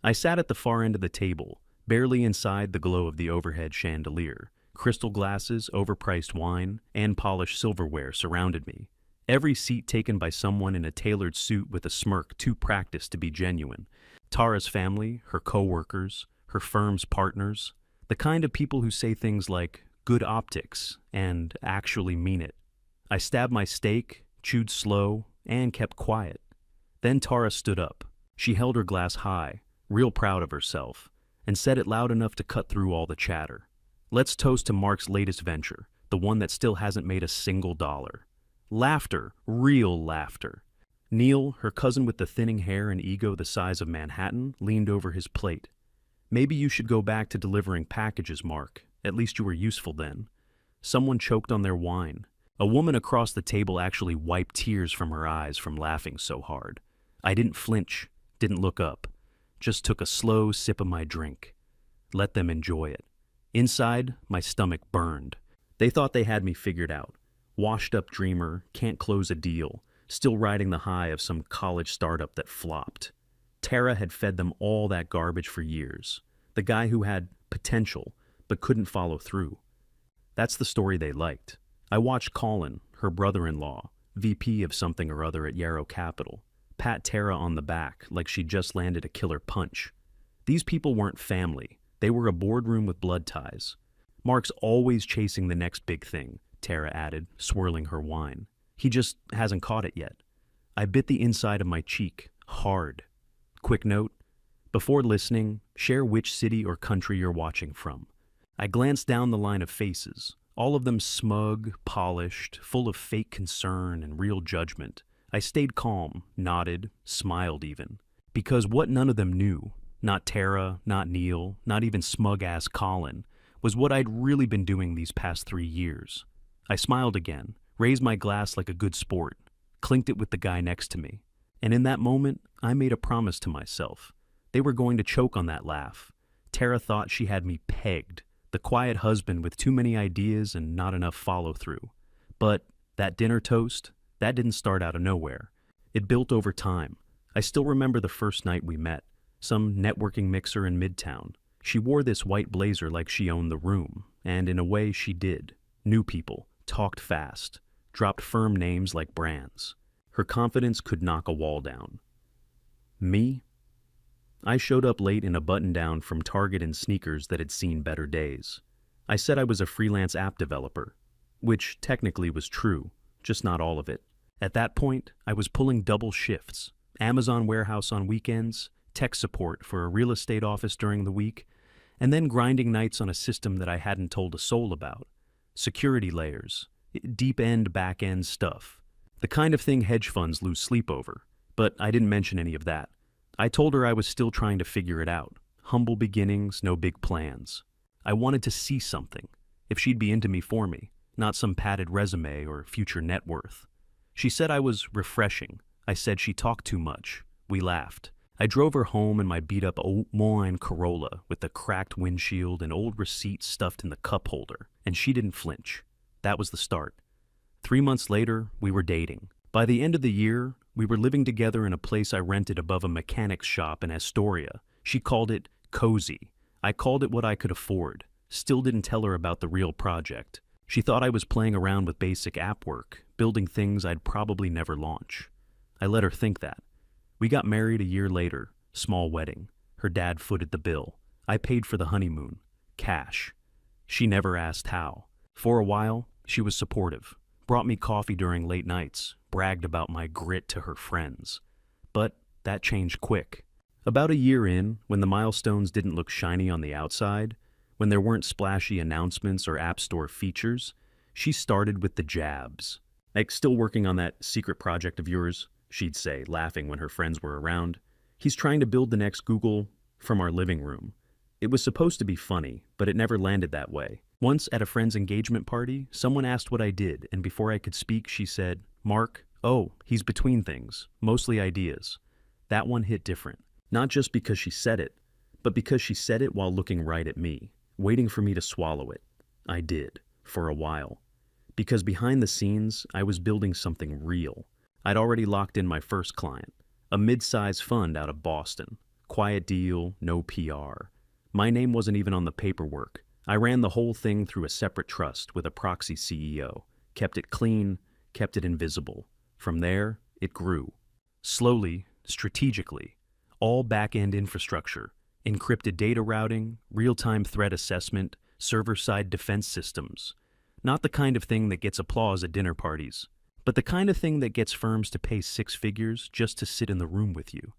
I sat at the far end of the table, barely inside the glow of the overhead chandelier. Crystal glasses, overpriced wine, and polished silverware surrounded me. Every seat taken by someone in a tailored suit with a smirk too practiced to be genuine. Tara's family, her co-workers, her firm's partners, the kind of people who say things like, good optics, and actually mean it. I stabbed my steak, chewed slow, and kept quiet. Then Tara stood up. She held her glass high, real proud of herself, and said it loud enough to cut through all the chatter. Let's toast to Mark's latest venture, the one that still hasn't made a single dollar. Laughter, real laughter. Neil, her cousin with the thinning hair and ego the size of Manhattan, leaned over his plate. Maybe you should go back to delivering packages, Mark. At least you were useful then. Someone choked on their wine. A woman across the table actually wiped tears from her eyes from laughing so hard. I didn't flinch, didn't look up, just took a slow sip of my drink. Let them enjoy it. Inside, my stomach burned. They thought they had me figured out. Washed-up dreamer, can't close a deal, still riding the high of some college startup that flopped. Tara had fed them all that garbage for years. The guy who had potential, but couldn't follow through. That's the story they liked. I watched Colin, her brother-in-law, VP of something or other at Yarrow Capital, pat Tara on the back like she'd just landed a killer punch. These people weren't family. They were a boardroom with blood ties. Mark's always chasing the next big thing, Tara added, swirling her wine. He just hasn't caught it yet. I bit the inside of my cheek, hard. Quick note, before listening, share which city or country you're watching from. I glanced down the line of faces, all of them smug, polished, full of fake concern and real judgment. I stayed calm, nodded, smiled even. Because what none of them knew, not Tara, not Neil, not even smug-ass Colin, was what I'd really been doing these past 3 years. I smiled again, raised my glass like a good sport, clinked it with the guy next to me. And in that moment, I made a promise to myself. They were going to choke on that laugh. Tara thought she had me pegged, the quiet husband with too many ideas and not enough follow-through. But that dinner toast, that didn't start out of nowhere. It built over time. I still remember the first night we met, some networking mixer in Midtown. She wore this white blazer like she owned the room, and in a way she did. Knew people, talked fast, dropped firm names like brands. Her confidence could knock a wall down. Me? I showed up late in a button-down from Target and sneakers that had seen better days. I said I was a freelance app developer, which technically was true, just not all of it. At that point, I was pulling double shifts, Amazon warehouse on weekends, tech support for a real estate office during the week, and then grinding nights on a system that I hadn't told a soul about. Security layers, deep-end, back-end stuff. The kind of thing hedge funds lose sleep over, but I didn't mention any of that. I told her I was still trying to figure it out. Humble beginnings, no big plans. I wanted to see something, if she'd be into me for me, not some padded resume or future net worth. She said I was refreshing. I said she talked too much. We laughed. I drove her home in my beat-up Moine Corolla with the cracked windshield and old receipts stuffed in the cup holder, and she didn't flinch. That was the start. 3 months later, we were dating. By the end of the year, we were living together in a place I rented above a mechanic's shop in Astoria. She called it cozy. I called it what I could afford. Still didn't tell her about the real project. She thought I was playing around with basic app work, building things I'd probably never launch. I let her think that. We got married a year later, small wedding. Her dad footed the bill. I paid for the honeymoon. Cash. She never asked how. For a while, she was supportive. Brought me coffee during late nights, bragged about my grit to her friends. But that changed quick. About a year in, when the milestones didn't look shiny on the outside, when there weren't splashy announcements or App Store features, she started with the jabs. Like, still working on that secret project of yours, she'd say, laughing when her friends were around. He's trying to build the next Google from our living room. It was supposed to be funny, but it never landed that way. Once at a friend's engagement party, someone asked what I did, and before I could speak, she said, "Mark, oh, he's between things, mostly ideas." That one hit different. Not just because she said it, but because she said it while looking right at me, waiting for me to swallow it. I did, for a while. Because behind the scenes, I was building something real. I'd already locked in my first client, a mid-size fund out of Boston. quiet deal, no PR. My name wasn't even on the paperwork. I ran the whole thing through a separate trust with a proxy CEO, kept it clean, kept it invisible. From there, it grew. Slowly, strategically, all back-end infrastructure, encrypted data routing, real-time threat assessment, server-side defense systems. Not the kind of thing that gets applause at dinner parties, but the kind of thing that gets firms to pay six figures just to sit in the room with you.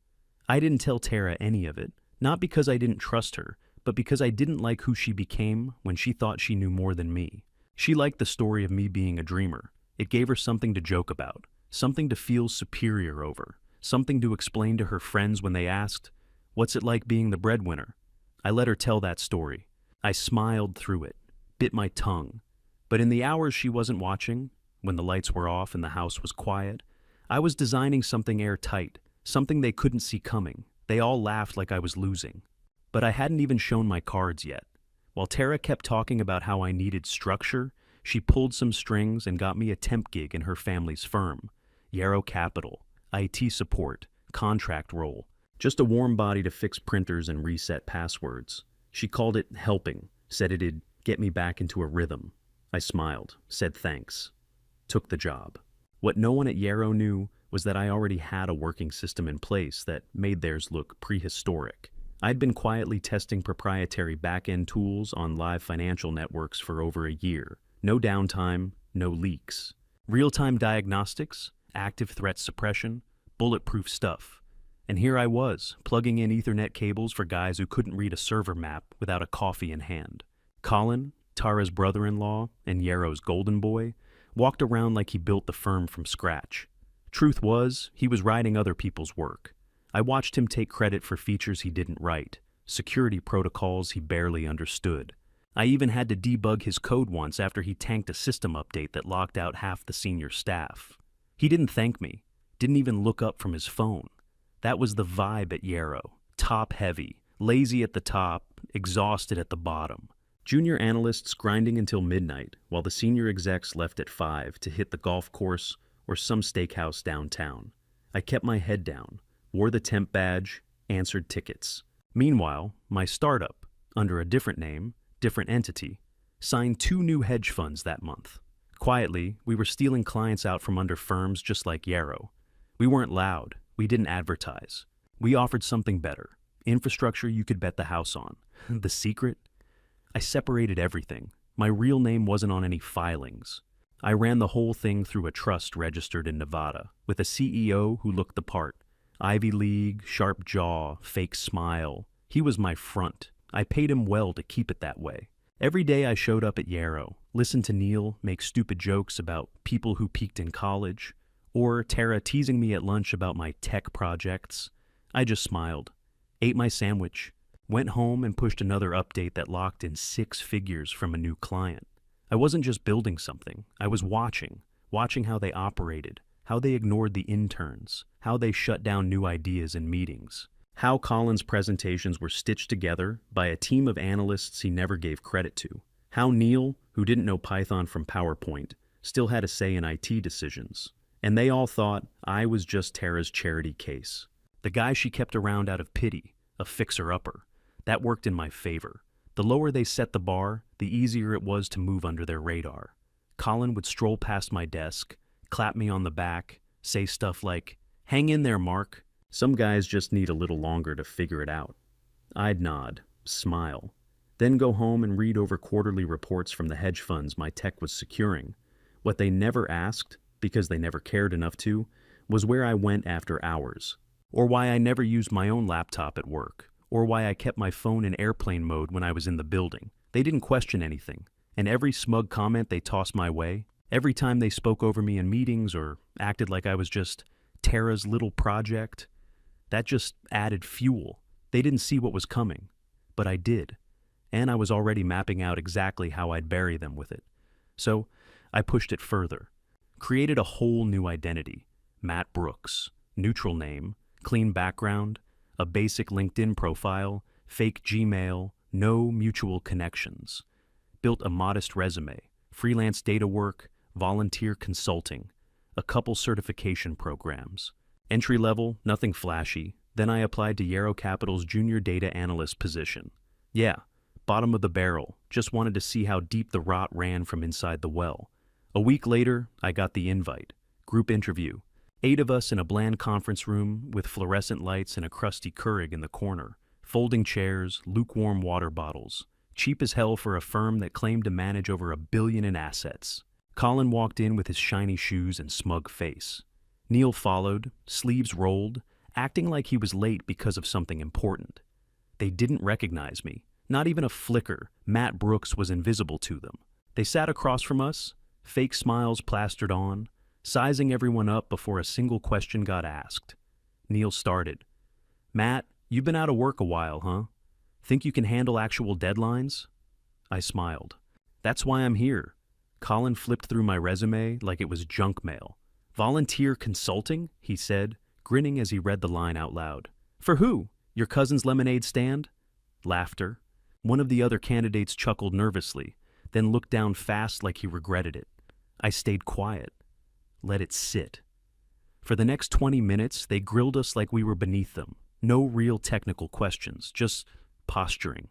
I didn't tell Tara any of it, not because I didn't trust her, but because I didn't like who she became when she thought she knew more than me. She liked the story of me being a dreamer. It gave her something to joke about, something to feel superior over, something to explain to her friends when they asked, "What's it like being the breadwinner?" I let her tell that story. I smiled through it, bit my tongue. But in the hours she wasn't watching, when the lights were off and the house was quiet, I was designing something airtight, something they couldn't see coming. They all laughed like I was losing. But I hadn't even shown my cards yet. While Tara kept talking about how I needed structure, she pulled some strings and got me a temp gig in her family's firm. Yarrow Capital, IT support, contract role, just a warm body to fix printers and reset passwords. She called it helping, said it'd get me back into a rhythm. I smiled, said thanks, took the job. What no one at Yarrow knew was that I already had a working system in place that made theirs look prehistoric. I'd been quietly testing proprietary back-end tools on live financial networks for over a year. No downtime, no leaks. Real-time diagnostics, active threat suppression, bulletproof stuff. And here I was, plugging in Ethernet cables for guys who couldn't read a server map without a coffee in hand. Colin, Tara's brother-in-law and Yarrow's golden boy, walked around like he built the firm from scratch. Truth was, he was writing other people's work. I watched him take credit for features he didn't write, security protocols he barely understood. I even had to debug his code once after he tanked a system update that locked out half the senior staff. He didn't thank me, didn't even look up from his phone. That was the vibe at Yarrow. Top-heavy, lazy at the top, exhausted at the bottom. Junior analysts grinding until midnight, while the senior execs left at 5 to hit the golf course or some steakhouse downtown. I kept my head down, wore the temp badge, answered tickets. Meanwhile, my startup, under a different name, different entity, signed 2 new hedge funds that month. Quietly, we were stealing clients out from under firms just like Yarrow. We weren't loud. We didn't advertise. We offered something better. Infrastructure you could bet the house on. The secret? I separated everything. My real name wasn't on any filings. I ran the whole thing through a trust registered in Nevada, with a CEO who looked the part. Ivy League, sharp jaw, fake smile. He was my front. I paid him well to keep it that way. Every day I showed up at Yarrow, listened to Neil make stupid jokes about people who peaked in college, or Tara teasing me at lunch about my tech projects. I just smiled, ate my sandwich, went home and pushed another update that locked in 6 figures from a new client. I wasn't just building something, I was watching how they operated, how they ignored the interns, how they shut down new ideas in meetings, how Colin's presentations were stitched together by a team of analysts he never gave credit to, how Neil, who didn't know Python from PowerPoint, still had a say in IT decisions. And they all thought I was just Tara's charity case. The guy she kept around out of pity, a fixer-upper. That worked in my favor. The lower they set the bar, the easier it was to move under their radar. Colin would stroll past my desk, clap me on the back, say stuff like, "Hang in there, Mark. Some guys just need a little longer to figure it out." I'd nod, smile, then go home and read over quarterly reports from the hedge funds my tech was securing. What they never asked, because they never cared enough to, was where I went after hours, or why I never used my own laptop at work, or why I kept my phone in airplane mode when I was in the building. They didn't question anything, and every smug comment they tossed my way, every time they spoke over me in meetings or acted like I was just Tara's little project, that just added fuel. They didn't see what was coming, but I did, and I was already mapping out exactly how I'd bury them with it. So I pushed it further. Created a whole new identity. Matt Brooks, neutral name, clean background, a basic LinkedIn profile, fake Gmail, no mutual connections. Built a modest resume, freelance data work, volunteer consulting, a couple certification programs. Entry level, nothing flashy, Then I applied to Yarrow Capital's junior data analyst position. Yeah, bottom of the barrel, just wanted to see how deep the rot ran from inside the well. A week later, I got the invite. Group interview. 8 of us in a bland conference room with fluorescent lights and a crusty Keurig in the corner. Folding chairs, lukewarm water bottles. Cheap as hell for a firm that claimed to manage over $1 billion in assets. Colin walked in with his shiny shoes and smug face. Neil followed, sleeves rolled, acting like he was late because of something important. They didn't recognize me. Not even a flicker. Matt Brooks was invisible to them. They sat across from us, fake smiles plastered on, sizing everyone up before a single question got asked. Neil started. Matt, you've been out of work a while, huh? Think you can handle actual deadlines? I smiled. That's why I'm here. Colin flipped through my resume like it was junk mail. Volunteer consulting? He said, grinning as he read the line out loud. For who? Your cousin's lemonade stand? Laughter. One of the other candidates chuckled nervously, then looked down fast like he regretted it. I stayed quiet. Let it sit. For the next 20 minutes, they grilled us like we were beneath them. No real technical questions, just posturing.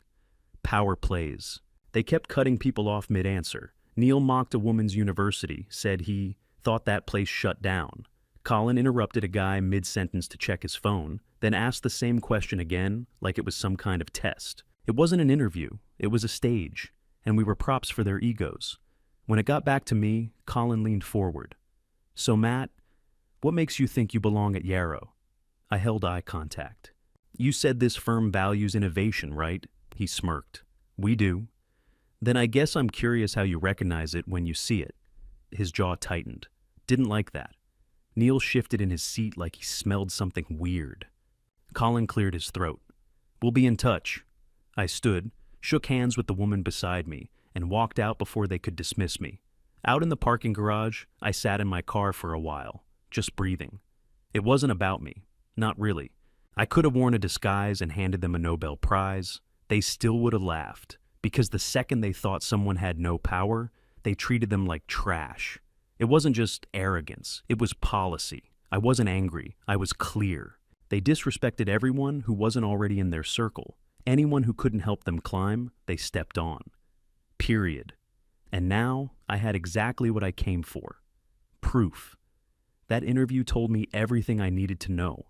Power plays. They kept cutting people off mid-answer. Neil mocked a woman's university, said he thought that place shut down. Colin interrupted a guy mid-sentence to check his phone, then asked the same question again, like it was some kind of test. It wasn't an interview, it was a stage, and we were props for their egos. When it got back to me, Colin leaned forward. So Matt, what makes you think you belong at Yarrow? I held eye contact. You said this firm values innovation, right? He smirked. We do. Then I guess I'm curious how you recognize it when you see it. His jaw tightened. Didn't like that. Neil shifted in his seat like he smelled something weird. Colin cleared his throat. We'll be in touch. I stood, shook hands with the woman beside me, and walked out before they could dismiss me. Out in the parking garage, I sat in my car for a while, just breathing. It wasn't about me. Not really. I could have worn a disguise and handed them a Nobel Prize. They still would have laughed, because the second they thought someone had no power, they treated them like trash. It wasn't just arrogance, it was policy. I wasn't angry, I was clear. They disrespected everyone who wasn't already in their circle. Anyone who couldn't help them climb, they stepped on. Period. And now, I had exactly what I came for. Proof. That interview told me everything I needed to know.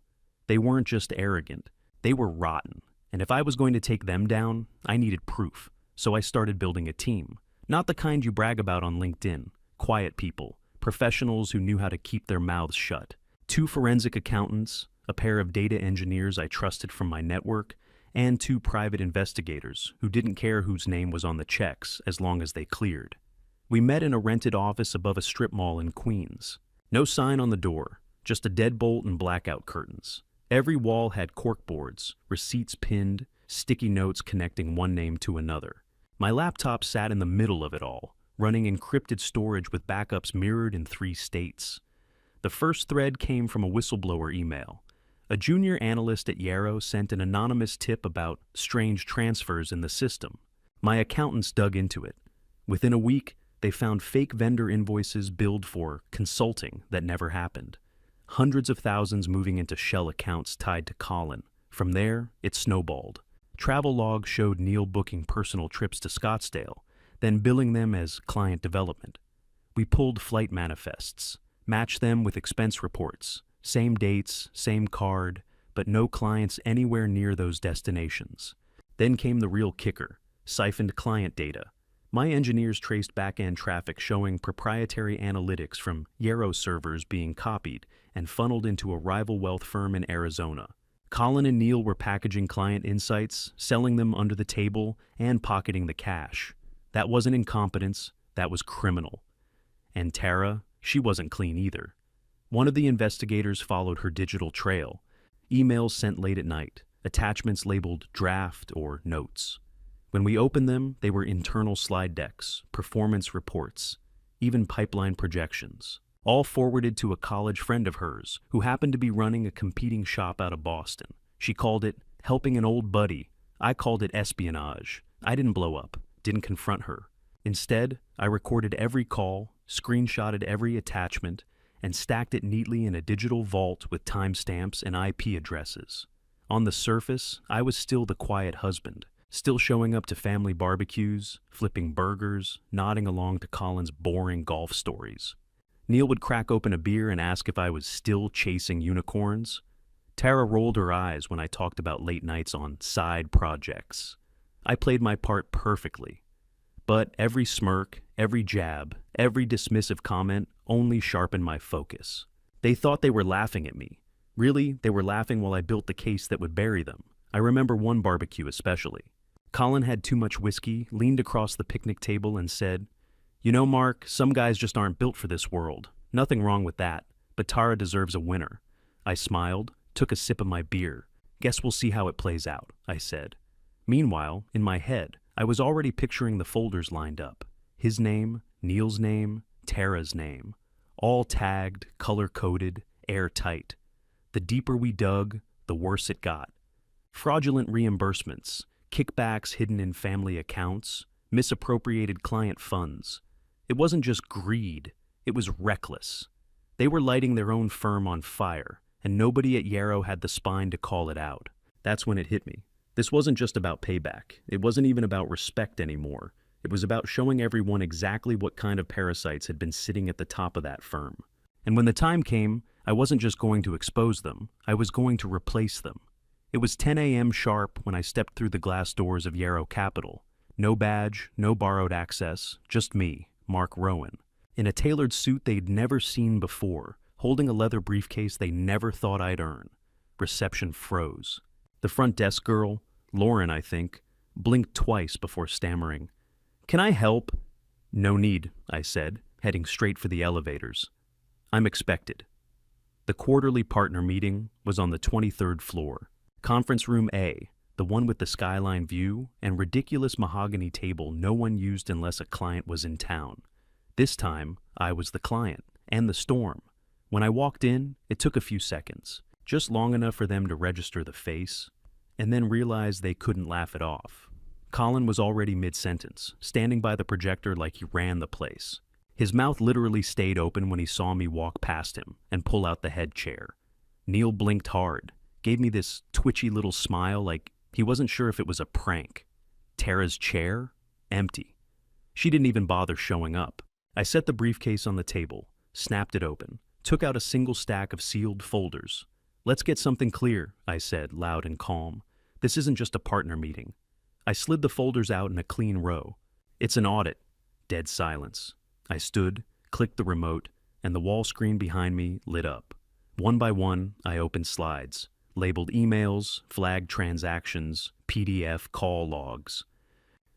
They weren't just arrogant, they were rotten. And if I was going to take them down, I needed proof. So I started building a team. Not the kind you brag about on LinkedIn. Quiet people. Professionals who knew how to keep their mouths shut. 2 forensic accountants, a pair of data engineers I trusted from my network, and 2 private investigators who didn't care whose name was on the checks as long as they cleared. We met in a rented office above a strip mall in Queens. No sign on the door, just a deadbolt and blackout curtains. Every wall had corkboards, receipts pinned, sticky notes connecting one name to another. My laptop sat in the middle of it all, running encrypted storage with backups mirrored in 3 states. The first thread came from a whistleblower email. A junior analyst at Yarrow sent an anonymous tip about strange transfers in the system. My accountants dug into it. Within a week, they found fake vendor invoices billed for consulting that never happened. Hundreds of thousands moving into shell accounts tied to Colin. From there, it snowballed. Travel logs showed Neil booking personal trips to Scottsdale, then billing them as client development. We pulled flight manifests, matched them with expense reports, same dates, same card, but no clients anywhere near those destinations. Then came the real kicker, siphoned client data. My engineers traced back-end traffic showing proprietary analytics from Yarrow servers being copied and funneled into a rival wealth firm in Arizona. Colin and Neil were packaging client insights, selling them under the table, and pocketing the cash. That wasn't incompetence, that was criminal. And Tara, she wasn't clean either. One of the investigators followed her digital trail. Emails sent late at night, attachments labeled draft or notes. When we opened them, they were internal slide decks, performance reports, even pipeline projections, all forwarded to a college friend of hers who happened to be running a competing shop out of Boston. She called it helping an old buddy. I called it espionage. I didn't blow up, didn't confront her. Instead, I recorded every call, screenshotted every attachment, and stacked it neatly in a digital vault with timestamps and IP addresses. On the surface, I was still the quiet husband, still showing up to family barbecues, flipping burgers, nodding along to Colin's boring golf stories. Neil would crack open a beer and ask if I was still chasing unicorns. Tara rolled her eyes when I talked about late nights on side projects. I played my part perfectly. But every smirk, every jab, every dismissive comment only sharpened my focus. They thought they were laughing at me. Really, they were laughing while I built the case that would bury them. I remember one barbecue especially. Colin had too much whiskey, leaned across the picnic table and said, "You know, Mark, some guys just aren't built for this world. Nothing wrong with that, but Tara deserves a winner." I smiled, took a sip of my beer. "Guess we'll see how it plays out," I said. Meanwhile, in my head, I was already picturing the folders lined up. His name, Neil's name, Tara's name. All tagged, color-coded, airtight. The deeper we dug, the worse it got. Fraudulent reimbursements, kickbacks hidden in family accounts, misappropriated client funds. It wasn't just greed, it was reckless. They were lighting their own firm on fire, and nobody at Yarrow had the spine to call it out. That's when it hit me. This wasn't just about payback. It wasn't even about respect anymore. It was about showing everyone exactly what kind of parasites had been sitting at the top of that firm. And when the time came, I wasn't just going to expose them, I was going to replace them. It was 10 a.m. sharp when I stepped through the glass doors of Yarrow Capital. No badge, no borrowed access, just me, Mark Rowan. In a tailored suit they'd never seen before, holding a leather briefcase they never thought I'd earn. Reception froze. The front desk girl, Lauren I think, blinked twice before stammering, "Can I help?" "No need," I said, heading straight for the elevators. "I'm expected." The quarterly partner meeting was on the 23rd floor. Conference room A, the one with the skyline view and ridiculous mahogany table no one used unless a client was in town. This time, I was the client, and the storm. When I walked in, it took a few seconds, just long enough for them to register the face, and then realize they couldn't laugh it off. Colin was already mid-sentence, standing by the projector like he ran the place. His mouth literally stayed open when he saw me walk past him and pull out the head chair. Neil blinked hard, gave me this twitchy little smile like he wasn't sure if it was a prank. Tara's chair? Empty. She didn't even bother showing up. I set the briefcase on the table, snapped it open, took out a single stack of sealed folders. "Let's get something clear," I said, loud and calm. "This isn't just a partner meeting." I slid the folders out in a clean row. "It's an audit." Dead silence. I stood, clicked the remote, and the wall screen behind me lit up. One by one, I opened slides, labeled emails, flagged transactions, PDF call logs.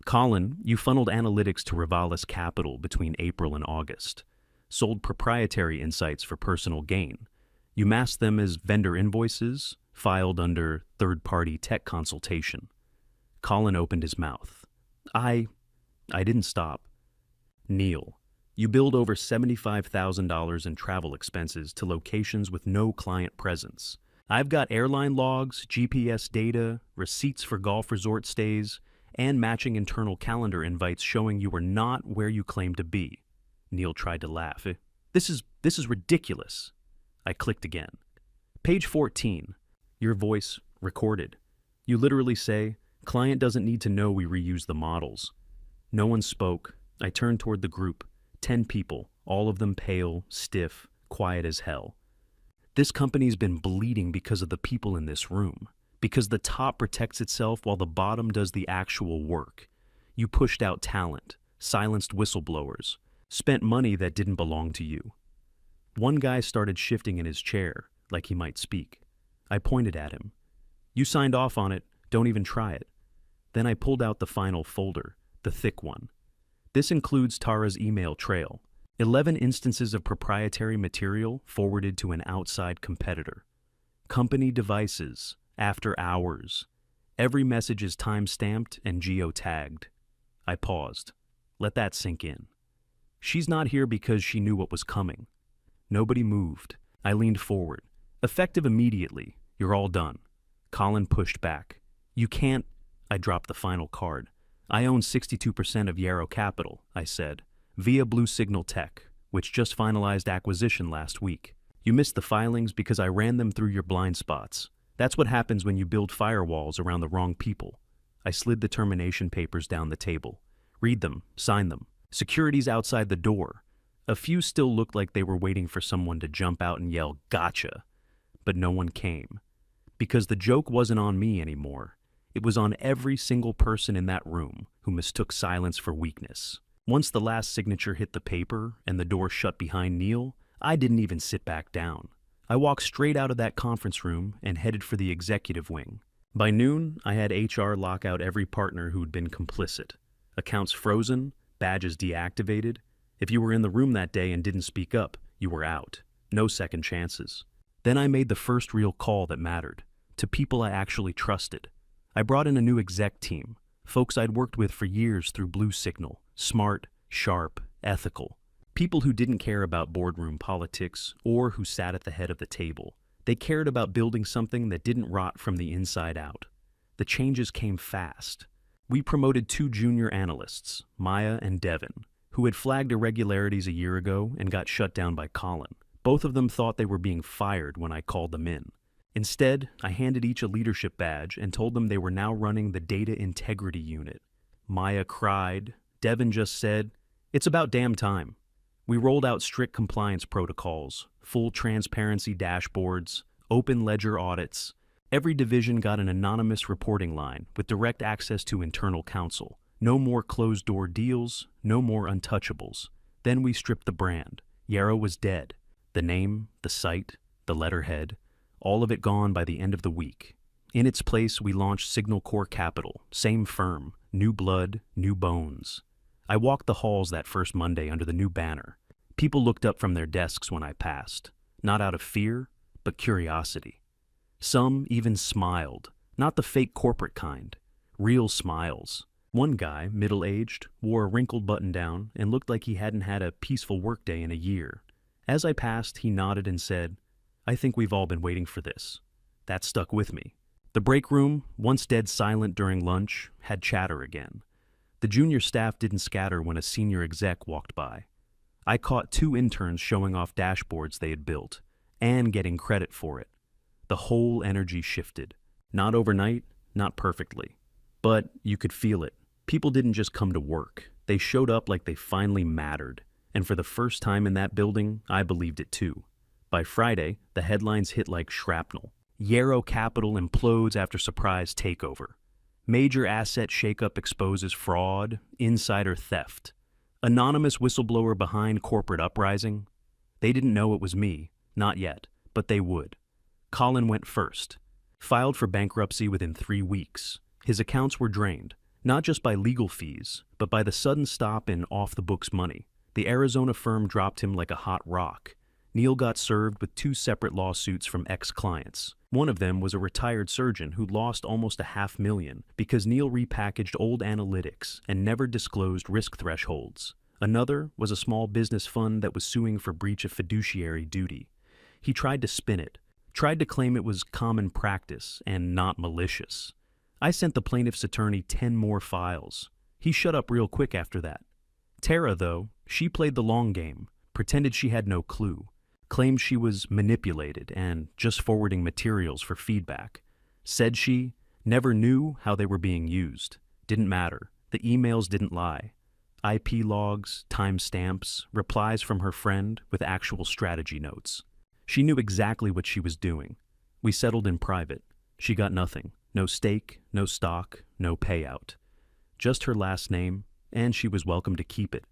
"Colin, you funneled analytics to Rivalis Capital between April and August. Sold proprietary insights for personal gain. You masked them as vendor invoices, filed under third-party tech consultation." Colin opened his mouth. I didn't stop. "Neil, you billed over $75,000 in travel expenses to locations with no client presence. I've got airline logs, GPS data, receipts for golf resort stays, and matching internal calendar invites showing you were not where you claimed to be." Neil tried to laugh. This is ridiculous." I clicked again. "Page 14. Your voice recorded. You literally say, 'Client doesn't need to know we reuse the models.'" No one spoke. I turned toward the group. 10 people, all of them pale, stiff, quiet as hell. "This company's been bleeding because of the people in this room. Because the top protects itself while the bottom does the actual work. You pushed out talent, silenced whistleblowers, spent money that didn't belong to you." One guy started shifting in his chair, like he might speak. I pointed at him. "You signed off on it, don't even try it." Then I pulled out the final folder, the thick one. This includes Tara's email trail, 11 instances of proprietary material forwarded to an outside competitor. Company devices, after hours. Every message is time-stamped and geo-tagged. I paused. Let that sink in. She's not here because she knew what was coming. Nobody moved. I leaned forward. "Effective immediately. You're all done." Colin pushed back. "You can't—" I dropped the final card. "I own 62% of Yarrow Capital," I said, "via Blue Signal Tech, which just finalized acquisition last week. You missed the filings because I ran them through your blind spots. That's what happens when you build firewalls around the wrong people. I slid the termination papers down the table. Read them, sign them. Security's outside the door. A few still looked like they were waiting for someone to jump out and yell, "Gotcha!" But no one came. Because the joke wasn't on me anymore. It was on every single person in that room who mistook silence for weakness. Once the last signature hit the paper and the door shut behind Neil, I didn't even sit back down. I walked straight out of that conference room and headed for the executive wing. By noon, I had HR lock out every partner who'd been complicit. Accounts frozen, badges deactivated. If you were in the room that day and didn't speak up, you were out. No second chances. Then I made the first real call that mattered, to people I actually trusted. I brought in a new exec team, folks I'd worked with for years through Blue Signal, smart, sharp, ethical. People who didn't care about boardroom politics or who sat at the head of the table. They cared about building something that didn't rot from the inside out. The changes came fast. We promoted 2 junior analysts, Maya and Devin, who had flagged irregularities a year ago and got shut down by Colin. Both of them thought they were being fired when I called them in. Instead, I handed each a leadership badge and told them they were now running the Data Integrity Unit. Maya cried. Devin just said, "It's about damn time." We rolled out strict compliance protocols, full transparency dashboards, open ledger audits. Every division got an anonymous reporting line with direct access to internal counsel. No more closed-door deals, no more untouchables. Then we stripped the brand. Yarrow was dead. The name, the site, the letterhead, all of it gone by the end of the week. In its place, we launched Signal Core Capital, same firm, new blood, new bones. I walked the halls that first Monday under the new banner. People looked up from their desks when I passed, not out of fear, but curiosity. Some even smiled, not the fake corporate kind, real smiles. One guy, middle-aged, wore a wrinkled button-down and looked like he hadn't had a peaceful workday in a year. As I passed, he nodded and said, "I think we've all been waiting for this." That stuck with me. The break room, once dead silent during lunch, had chatter again. The junior staff didn't scatter when a senior exec walked by. I caught 2 interns showing off dashboards they had built, and getting credit for it. The whole energy shifted. Not overnight, not perfectly. But you could feel it. People didn't just come to work. They showed up like they finally mattered. And for the first time in that building, I believed it too. By Friday, the headlines hit like shrapnel. Yarrow Capital implodes after surprise takeover. Major asset shakeup exposes fraud, insider theft. Anonymous whistleblower behind corporate uprising. They didn't know it was me, not yet, but they would. Colin went first. Filed for bankruptcy within 3 weeks. His accounts were drained, not just by legal fees, but by the sudden stop in off-the-books money. The Arizona firm dropped him like a hot rock. Neil got served with 2 separate lawsuits from ex-clients. One of them was a retired surgeon who lost almost $500,000 because Neil repackaged old analytics and never disclosed risk thresholds. Another was a small business fund that was suing for breach of fiduciary duty. He tried to spin it, tried to claim it was common practice and not malicious. I sent the plaintiff's attorney 10 more files. He shut up real quick after that. Tara, though, she played the long game, pretended she had no clue, claimed she was manipulated and just forwarding materials for feedback. Said she never knew how they were being used. Didn't matter. The emails didn't lie. IP logs, timestamps, replies from her friend with actual strategy notes. She knew exactly what she was doing. We settled in private. She got nothing. No stake, no stock, no payout. Just her last name, and she was welcome to keep it.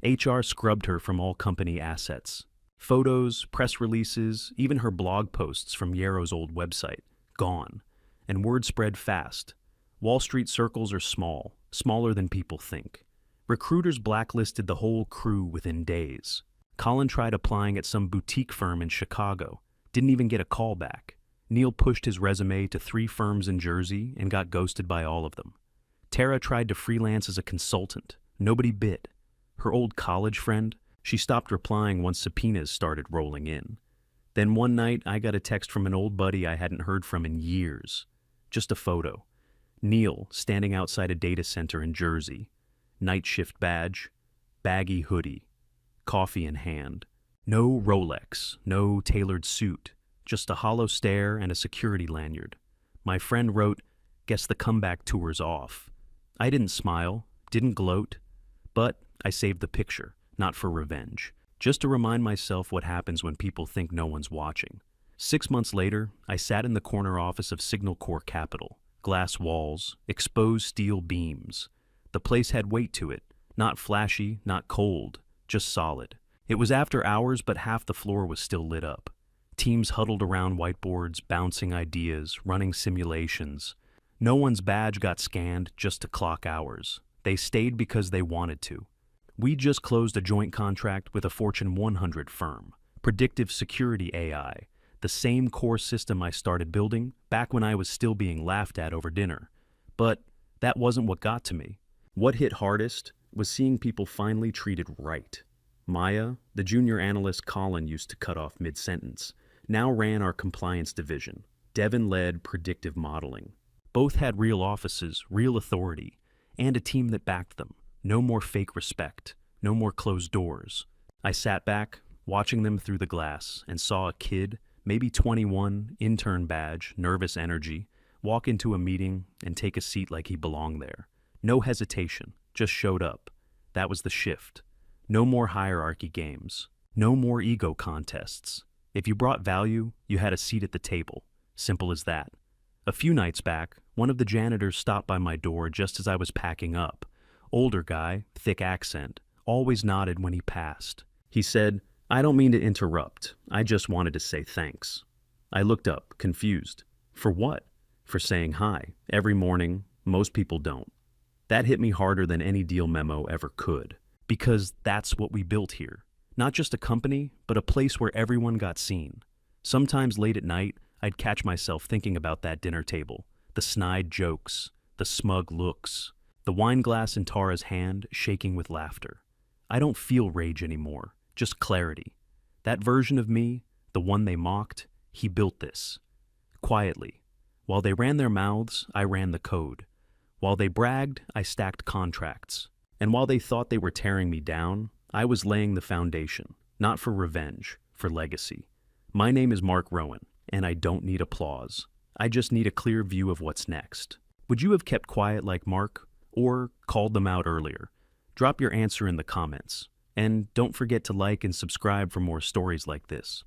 HR scrubbed her from all company assets. Photos, press releases, even her blog posts from Yarrow's old website, gone. And word spread fast. Wall Street circles are small, smaller than people think. Recruiters blacklisted the whole crew within days. Colin tried applying at some boutique firm in Chicago, didn't even get a call back. Neil pushed his resume to 3 firms in Jersey and got ghosted by all of them. Tara tried to freelance as a consultant. Nobody bid. Her old college friend, she stopped replying once subpoenas started rolling in. Then one night, I got a text from an old buddy I hadn't heard from in years. Just a photo. Neil standing outside a data center in Jersey. Night shift badge, baggy hoodie, coffee in hand. No Rolex, no tailored suit, just a hollow stare and a security lanyard. My friend wrote, "Guess the comeback tour's off." I didn't smile, didn't gloat, but I saved the picture, not for revenge, just to remind myself what happens when people think no one's watching. 6 months later, I sat in the corner office of Signal Corp Capital. Glass walls, exposed steel beams. The place had weight to it, not flashy, not cold, just solid. It was after hours, but half the floor was still lit up. Teams huddled around whiteboards, bouncing ideas, running simulations. No one's badge got scanned just to clock hours. They stayed because they wanted to. We just closed a joint contract with a Fortune 100 firm, predictive security AI, the same core system I started building back when I was still being laughed at over dinner. But that wasn't what got to me. What hit hardest was seeing people finally treated right. Maya, the junior analyst Colin used to cut off mid-sentence, now ran our compliance division. Devin led predictive modeling. Both had real offices, real authority, and a team that backed them. No more fake respect, no more closed doors. I sat back, watching them through the glass, and saw a kid, maybe 21, intern badge, nervous energy, walk into a meeting and take a seat like he belonged there. No hesitation, just showed up. That was the shift. No more hierarchy games. No more ego contests. If you brought value, you had a seat at the table. Simple as that. A few nights back, one of the janitors stopped by my door just as I was packing up. Older guy, thick accent, always nodded when he passed. He said, "I don't mean to interrupt. I just wanted to say thanks." I looked up, confused. For what? For saying hi. Every morning, most people don't. That hit me harder than any deal memo ever could. Because that's what we built here. Not just a company, but a place where everyone got seen. Sometimes late at night, I'd catch myself thinking about that dinner table. The snide jokes, the smug looks, the wine glass in Tara's hand shaking with laughter. I don't feel rage anymore, just clarity. That version of me, the one they mocked, he built this. Quietly. While they ran their mouths, I ran the code. While they bragged, I stacked contracts. And while they thought they were tearing me down, I was laying the foundation, not for revenge, for legacy. My name is Mark Rowan, and I don't need applause. I just need a clear view of what's next. Would you have kept quiet like Mark, or called them out earlier? Drop your answer in the comments. And don't forget to like and subscribe for more stories like this.